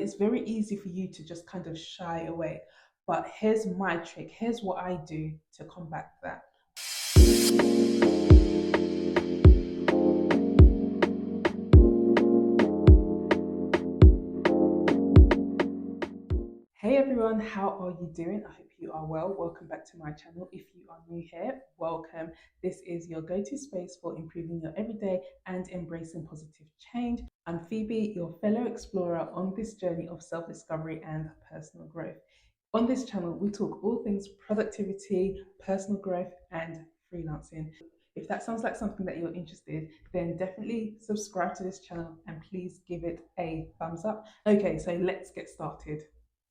it's very easy for you to just kind of shy away. But here's my trick. Here's what I do to combat that. Hey everyone, how are you doing? I hope you are well. Welcome back to my channel. If you are new here, welcome. This is your go-to space for improving your everyday and embracing positive change. I'm Phoebe, your fellow explorer on this journey of self-discovery and personal growth. On this channel, we talk all things productivity, personal growth, and freelancing. If that sounds like something that you're interested, then definitely subscribe to this channel and please give it a thumbs up. Okay, so let's get started.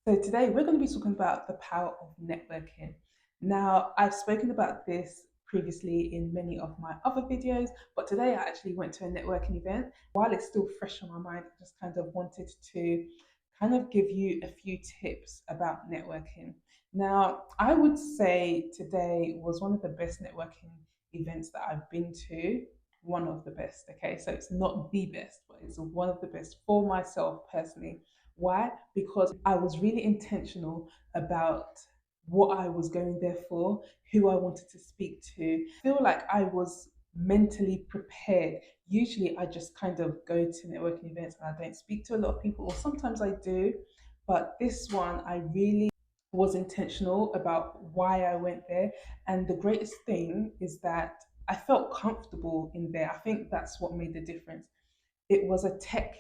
So today we're going to be talking about the power of networking. Now, I've spoken about this previously in many of my other videos, but today I actually went to a networking event. While it's still fresh on my mind, I just kind of wanted to kind of give you a few tips about networking. Now, I would say today was one of the best networking events that I've been to. One of the best, okay? So it's not the best, but it's one of the best for myself personally. Why? Because I was really intentional about what I was going there for, who I wanted to speak to. I feel like I was mentally prepared. Usually I just kind of go to networking events and I don't speak to a lot of people, or sometimes I do, but this one I really was intentional about why I went there. And the greatest thing is that I felt comfortable in there. I think that's what made the difference. It was a tech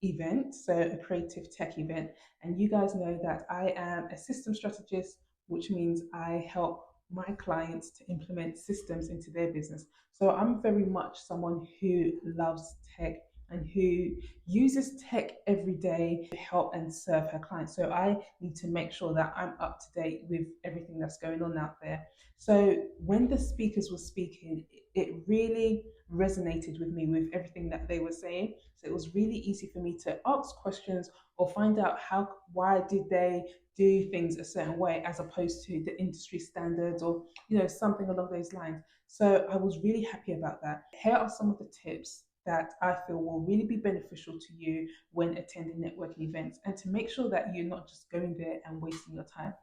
event, so a creative tech event. And you guys know that I am a system strategist, which means I help my clients to implement systems into their business. So I'm very much someone who loves tech and who uses tech every day to help and serve her clients. So I need to make sure that I'm up to date with everything that's going on out there. So when the speakers were speaking, it really resonated with me with everything that they were saying. So it was really easy for me to ask questions or find out why did they do things a certain way as opposed to the industry standards or something along those lines. So I was really happy about that. Here are some of the tips that I feel will really be beneficial to you when attending networking events, and to make sure that you're not just going there and wasting your time.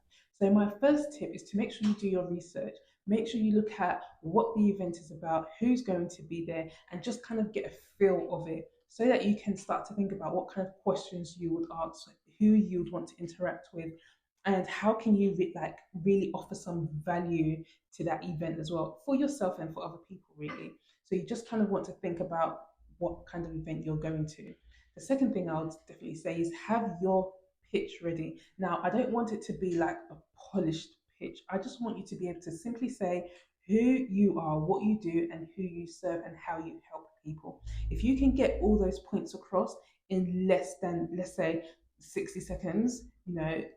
So my first tip is to make sure you do your research. Make sure you look at what the event is about, who's going to be there, and just kind of get a feel of it so that you can start to think about what kind of questions you would ask, who you would want to interact with, and how can you really offer some value to that event as well for yourself and for other people really. So you just kind of want to think about what kind of event you're going to. The second thing I would definitely say is have your pitch ready. Now, I don't want it to be like a polished pitch. I just want you to be able to simply say who you are, what you do, and who you serve, and how you help people. If you can get all those points across in less than, let's say, 60 seconds,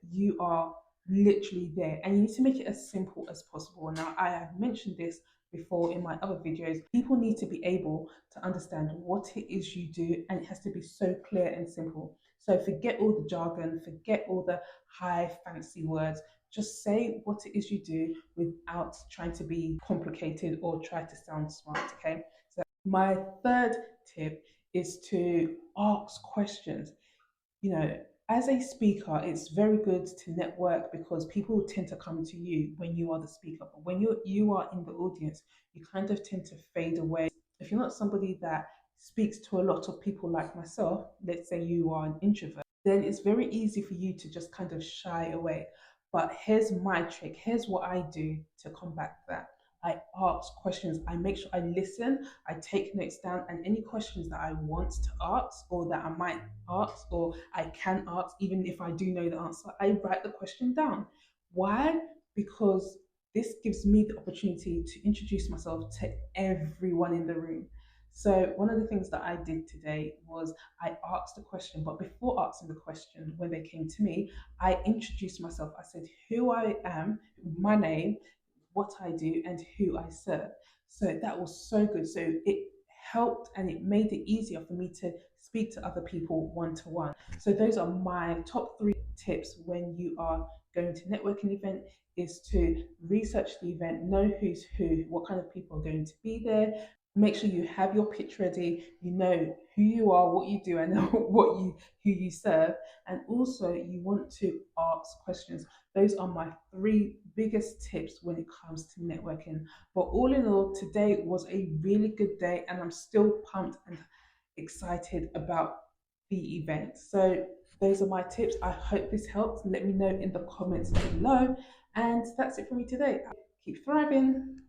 you are literally there. And you need to make it as simple as possible. Now, I have mentioned this before in my other videos. People need to be able to understand what it is you do, and it has to be so clear and simple. So forget all the jargon, forget all the high fancy words. Just say what it is you do without trying to be complicated or try to sound smart, okay? So my third tip is to ask questions. You know, as a speaker, it's very good to network because people tend to come to you when you are the speaker. But when you are in the audience, you kind of tend to fade away. If you're not somebody that speaks to a lot of people like myself, let's say you are an introvert, then it's very easy for you to just kind of shy away. But here's my trick. Here's what I do to combat that. I ask questions. I make sure I listen. I take notes down, and any questions that I want to ask or that I might ask or I can ask, even if I do know the answer, I write the question down. Why? Because this gives me the opportunity to introduce myself to everyone in the room. So one of the things that I did today was I asked a question, but before asking the question, when they came to me, I introduced myself. I said who I am, my name, what I do, and who I serve. So that was so good. So it helped and it made it easier for me to speak to other people one to one. So those are my top three tips when you are going to networking event, is to research the event, know who's who, what kind of people are going to be there, make sure you have your pitch ready, you know who you are, what you do, and who you serve. And also you want to ask questions. Those are my three biggest tips when it comes to networking. But all in all, today was a really good day, and I'm still pumped and excited about the event. So those are my tips. I hope this helps. Let me know in the comments below. And that's it for me today. Keep thriving.